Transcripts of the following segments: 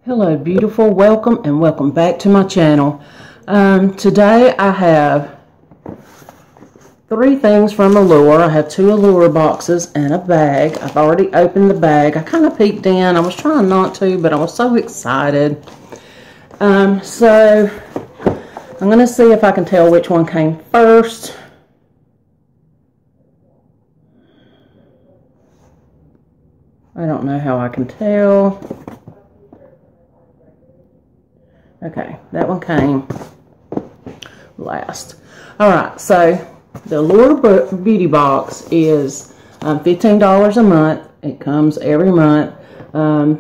Hello beautiful, welcome and welcome back to my channel. Today I have 3 things from Allure. I have 2 Allure boxes and a bag. I've already opened the bag. I kind of peeked in. I was trying not to, but I was so excited. So I'm going to see if I can tell which one came first. I don't know how I can tell. Okay, that one came last. Alright, so the Allure Beauty Box is $15 a month. It comes every month.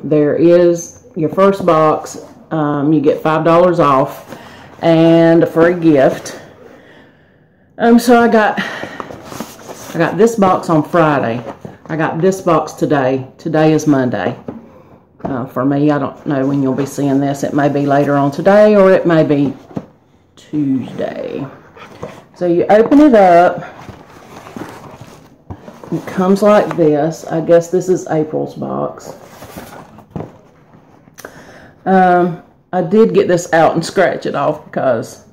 There is your first box, you get $5 off and a free gift. So I got this box on Friday. I got this box today. Today is Monday. For me, I don't know when you'll be seeing this. It may be later on today or it may be Tuesday. So you open it up. It comes like this. I guess this is April's box. I did get this out and scratch it off because,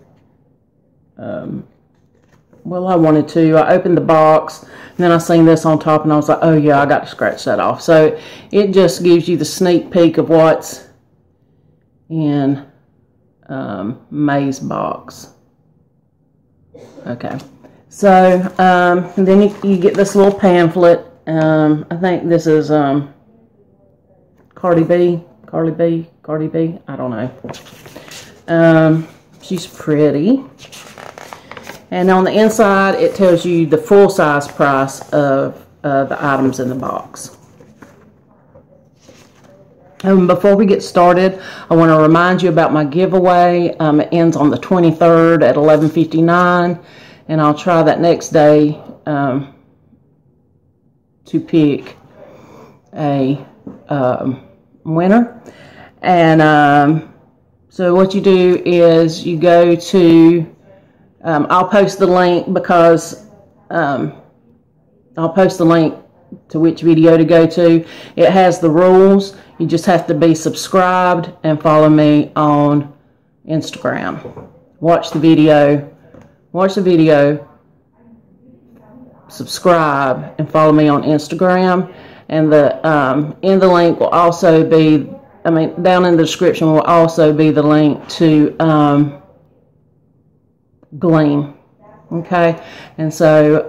well, I wanted to. I opened the box, and then I seen this on top, and I was like, oh yeah, I got to scratch that off. So it just gives you the sneak peek of what's in May's box. Okay. So, and then you get this little pamphlet. I think this is Cardi B, I don't know. She's pretty. And on the inside, it tells you the full-size price of the items in the box. Before we get started, I want to remind you about my giveaway. It ends on the 23rd at 11:59, and I'll try that next day to pick a winner. And so what you do is you go to I'll post the link because I'll post the link to which video to go to. It has the rules. You just have to be subscribed and follow me on Instagram. Watch the video, subscribe, and follow me on Instagram. And the in the link will also be, down in the description will also be the link to Gleam. Okay, and so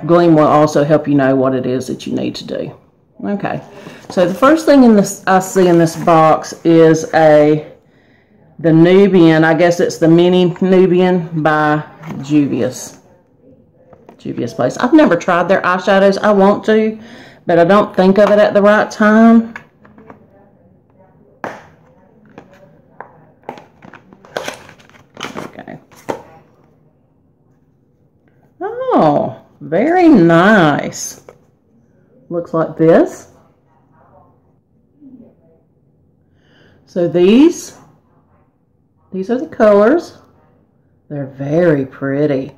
Gleam will also help you know what it is that you need to do. Okay, so the first thing in this I see in this box is the Nubian. I guess it's the mini Nubian by Juvia's Place. I've never tried their eyeshadows. I want to, but I don't think of it at the right time. Oh, very nice. Looks like this. So these are the colors. They're very pretty.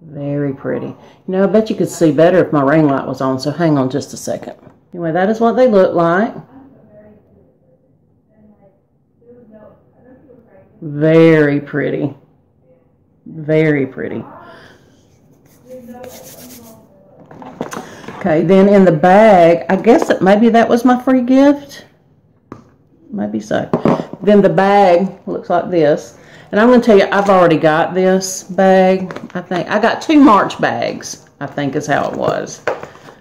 Very pretty. You know, I bet you could see better if my ring light was on, so hang on just a second. Anyway, that is what they look like. Very pretty. Very pretty. Okay, then in the bag, I guess that maybe that was my free gift. Maybe so. Then the bag looks like this. And I'm going to tell you, I've already got this bag. I think I got 2 March bags, I think is how it was.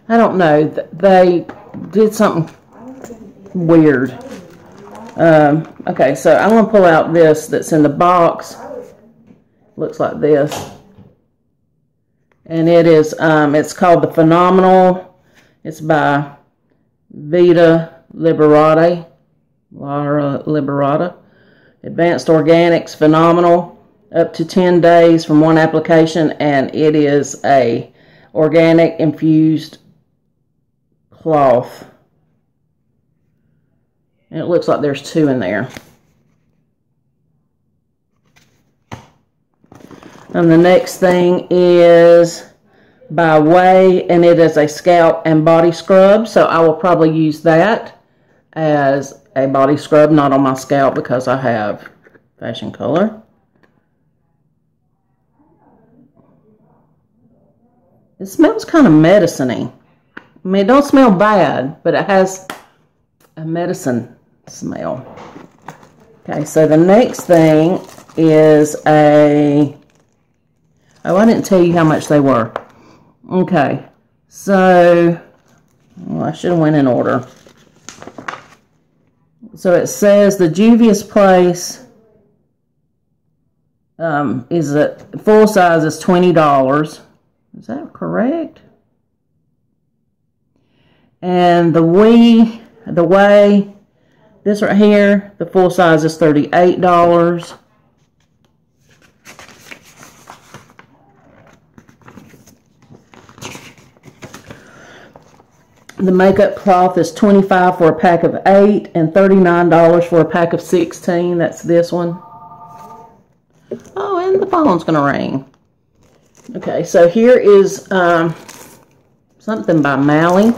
I don't know. They did something weird. Okay, so I'm going to pull out this that's in the box. Looks like this. And it is, it's called the Phenomenal. It's by Vita Liberata. Advanced Organics Phenomenal. Up to 10 days from one application. And it is a organic infused cloth. And it looks like there's 2 in there. And the next thing is by Way, and it is a scalp and body scrub. So I will probably use that as a body scrub, not on my scalp because I have Fashion Color. It smells kind of medicine-y. I mean, it don't smell bad, but it has a medicine smell. Okay, so the next thing is a... Oh, I didn't tell you how much they were. Okay, so... Well, I should have went in order. So it says the Juvia's Place is at full size is $20. Is that correct? And the way, this right here, the full size is $38. The makeup cloth is $25 for a pack of 8 and $39 for a pack of 16. That's this one. Oh, and the phone's going to ring. Okay, so here is something by Mally.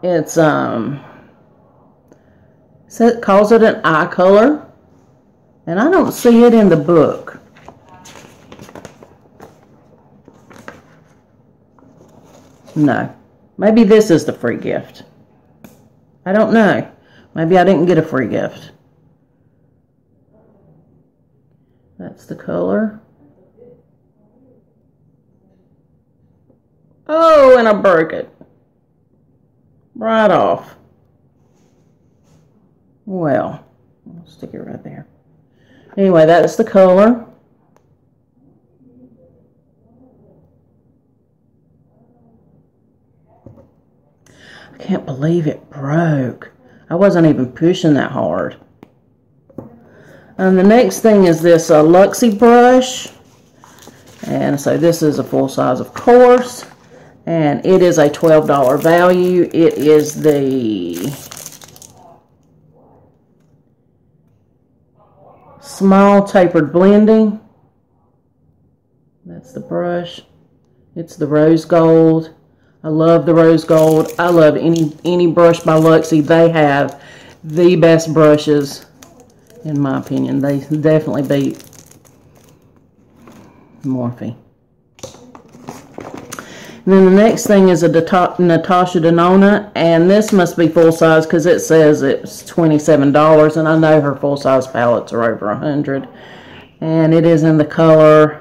It's so it calls it an eye color, and I don't see it in the book. No, maybe this is the free gift. I don't know. Maybe I didn't get a free gift. That's the color. Oh, and I broke it. Right off. Well, I'll stick it right there. Anyway, that's the color. I can't believe it broke. I wasn't even pushing that hard. And the next thing is this Luxie brush. And so this is a full size, of course. And it is a $12 value. It is the small tapered blending. That's the brush. It's the rose gold. I love the rose gold. I love any brush by Luxie. They have the best brushes, in my opinion. They definitely beat Morphe. And then the next thing is a Natasha Denona, and this must be full size because it says it's $27, and I know her full size palettes are over $100. And it is in the color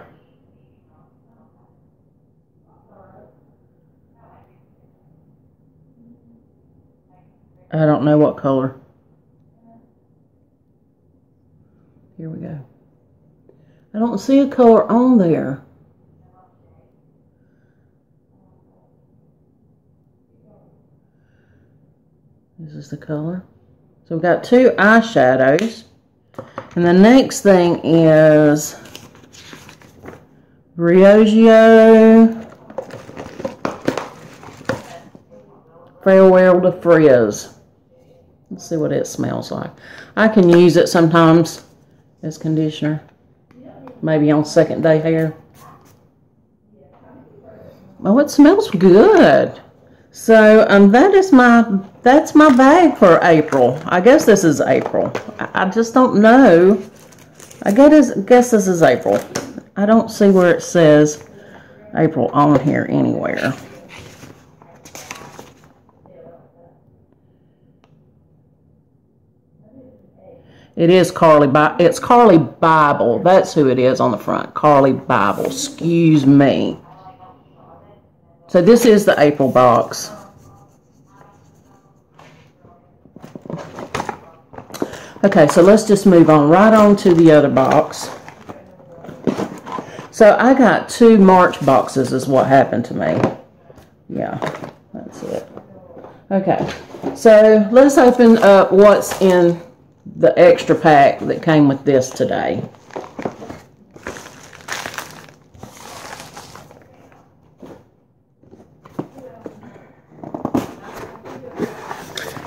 I don't know what color. Here we go. I don't see a color on there. This is the color. So we've got 2 eyeshadows. And the next thing is Briogeo Farewell to Frizz. Let's see what it smells like. I can use it sometimes as conditioner. Maybe on second day hair. Oh, it smells good. So that's my bag for April. I guess this is April. I just don't know. I guess this is April. I don't see where it says April on here anywhere. It is it's Carly Bible. That's who it is on the front. Carly Bible. Excuse me. So this is the April box. Okay, so let's just move on right on to the other box. So I got 2 March boxes is what happened to me. Yeah, that's it. Okay, so let's open up what's in the extra pack that came with this today.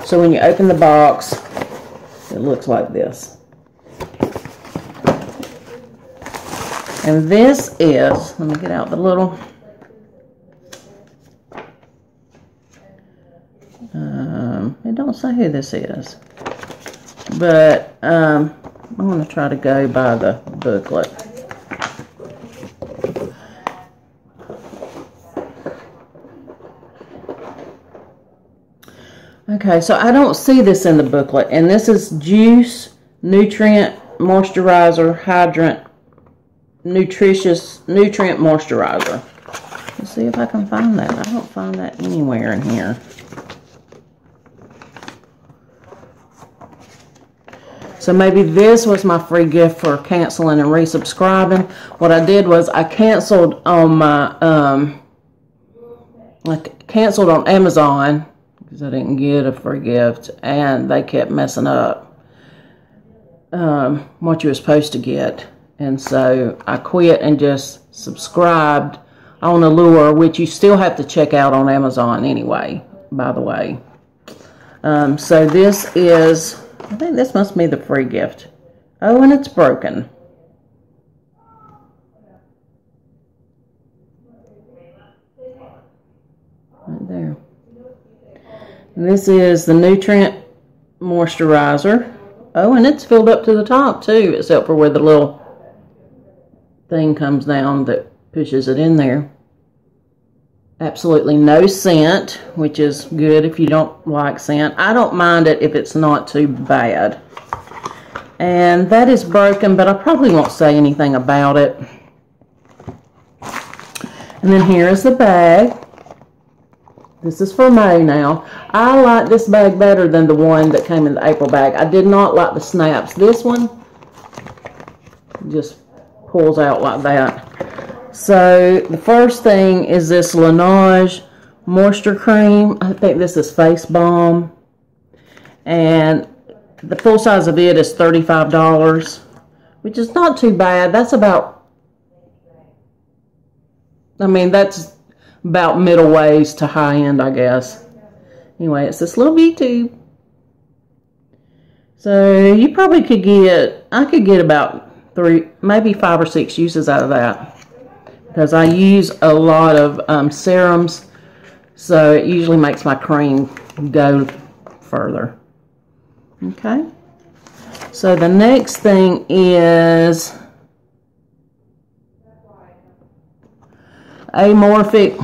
So when you open the box, it looks like this. And this is, let me get out the little, It don't say who this is, but I'm going to try to go by the booklet. Okay, so I don't see this in the booklet, and this is Juice Nutrient Moisturizer Hydrant Nutritious Nutrient Moisturizer. Let's see if I can find that. I don't find that anywhere in here. So maybe this was my free gift for canceling and resubscribing. What I did was I canceled on my canceled on Amazon because I didn't get a free gift, and they kept messing up what you were supposed to get. And so I quit and just subscribed on Allure, which you still have to check out on Amazon anyway, by the way. So this is, I think this must be the free gift. Oh, and it's broken. Right there. And this is the Nutrient Moisturizer. Oh, and it's filled up to the top too, except for where the little thing comes down that pushes it in there. Absolutely no scent, which is good if you don't like scent. I don't mind it if it's not too bad. And that is broken, but I probably won't say anything about it. And then here is the bag. This is for May now. I like this bag better than the one that came in the April bag. I did not like the snaps. This one just pulls out like that. So the first thing is this Lenore Moisture Cream. I think this is Face Balm. And the full size of it is $35, which is not too bad. That's about, I mean, that's about middle ways to high end, I guess. Anyway, it's this little V-tube. So you probably could get, I could get about 3, maybe 5 or 6 uses out of that. Because I use a lot of serums, so it usually makes my cream go further. Okay. So the next thing is Amorphic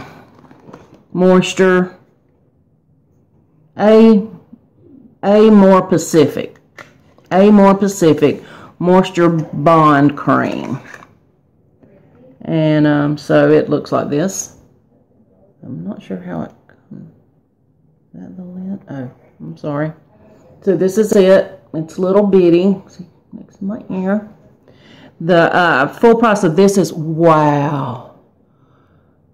Moisture, More Pacific Moisture Bond Cream. And so it looks like this. I'm not sure how it comes. Is that the lid? Oh, I'm sorry. So this is it. It's little bitty. See, next to my ear. The full price of this is, wow.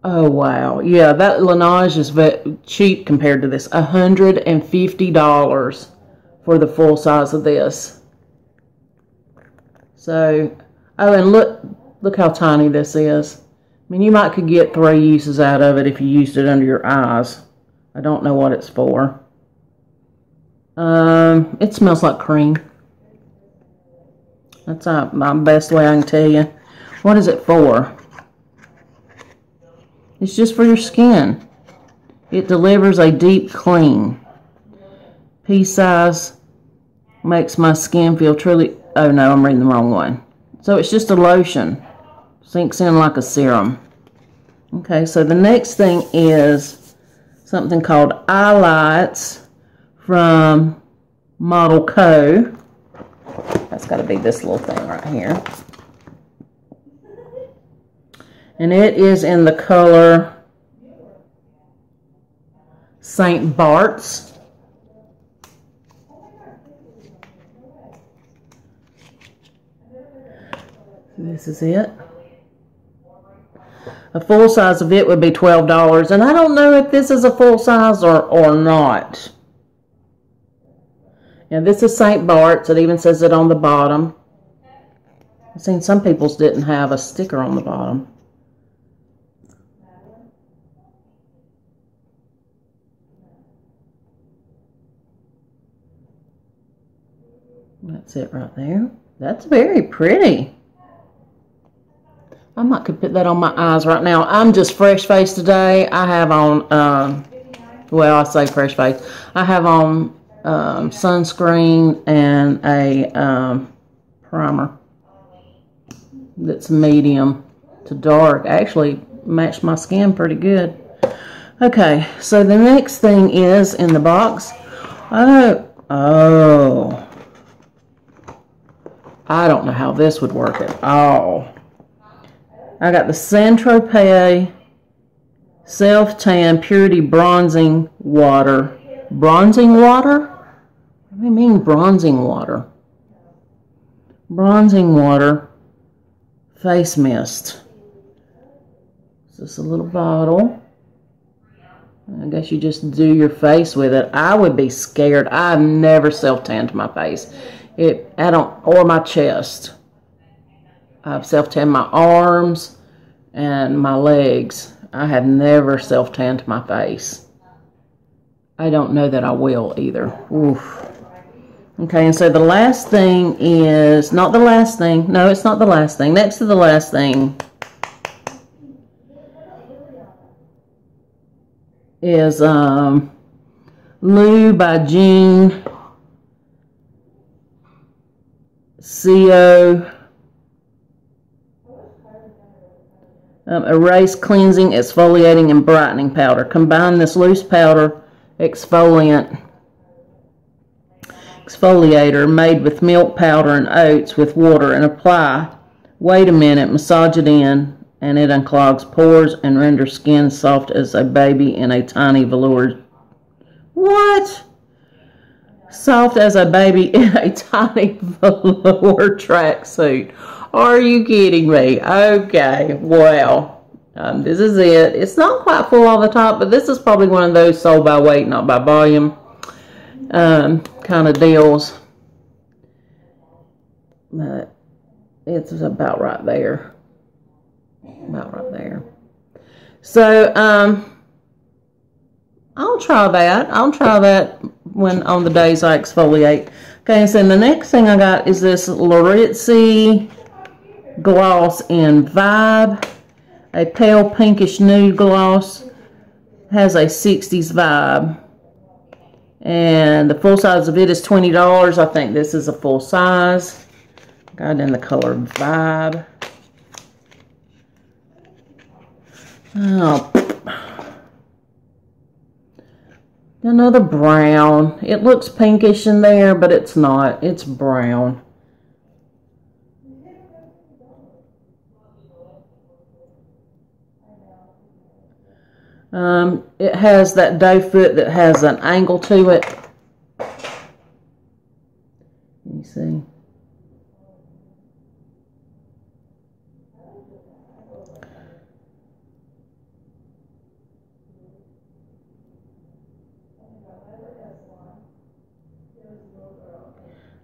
Oh, wow. Yeah, that Laneige is very cheap compared to this. $150 for the full size of this. So, oh, and look how tiny this is. I mean, you might could get 3 uses out of it if you used it under your eyes. I don't know what it's for. It smells like cream. That's my best way I can tell you. What is it for? It's just for your skin. It delivers a deep clean. Pea size makes my skin feel truly... Oh no, I'm reading the wrong one. So it's just a lotion. Sinks in like a serum. Okay, so the next thing is something called Eye Lights from Model Co. That's got to be this little thing right here. And it is in the color St. Bart's. This is it. A full size of it would be $12. And I don't know if this is a full size or not. Yeah, this is St. Bart's. It even says it on the bottom. I've seen some people's didn't have a sticker on the bottom. That's it right there. That's very pretty. I might could put that on my eyes right now. I'm just fresh faced today. I have on Well, I say fresh face. I have on sunscreen and a primer that's medium to dark. Actually matched my skin pretty good. Okay, so the next thing is in the box. Oh, I don't know how this would work at all. I got the Saint-Tropez Self-Tan Purity Bronzing Water. Bronzing water? What do you mean bronzing water? Bronzing water face mist. It's just a little bottle. I guess you just do your face with it. I would be scared. I've never self-tanned my face. Or my chest. I've self-tanned my arms and my legs. I have never self-tanned my face. I don't know that I will either. Oof. Okay, and so the last thing is, not the last thing. No, it's not the last thing. Next to the last thing is Lou by Jean CO Erase Cleansing, Exfoliating, and Brightening Powder. Combine this loose powder exfoliator made with milk powder and oats with water and apply. Wait a minute, massage it in, and it unclogs pores and renders skin soft as a baby in a tiny velour. What? Soft as a baby in a tiny velour tracksuit. Are you kidding me? Okay, well, this is it. It's not quite full all the top, but this is probably one of those sold by weight, not by volume kind of deals. But it's about right there. About right there. So, I'll try that. I'll try that when on the days I exfoliate. Okay, so the next thing I got is this Laurette gloss in Vibe. A pale pinkish nude gloss. Has a 60s vibe. And the full size of it is $20. I think this is a full size. Got it in the color Vibe. Oh, another brown. It looks pinkish in there, but it's not. It's brown. It has that doe foot that has an angle to it. You see.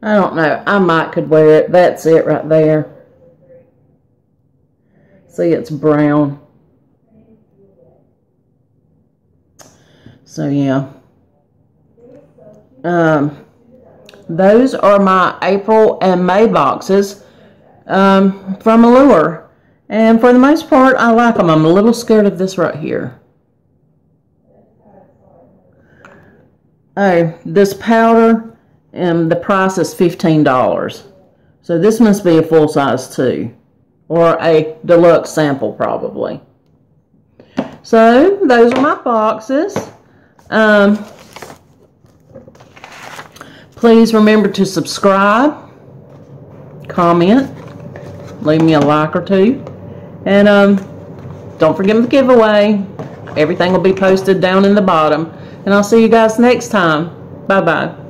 I don't know. I might could wear it. That's it right there. See, it's brown. So, yeah. Those are my April and May boxes from Allure. And for the most part, I like them. I'm a little scared of this right here. Oh, this powder, the price is $15. So this must be a full size too. Or a deluxe sample probably. So, those are my boxes. Please remember to subscribe, comment, leave me a like or two, and don't forget the giveaway. Everything will be posted down in the bottom, and I'll see you guys next time. Bye bye.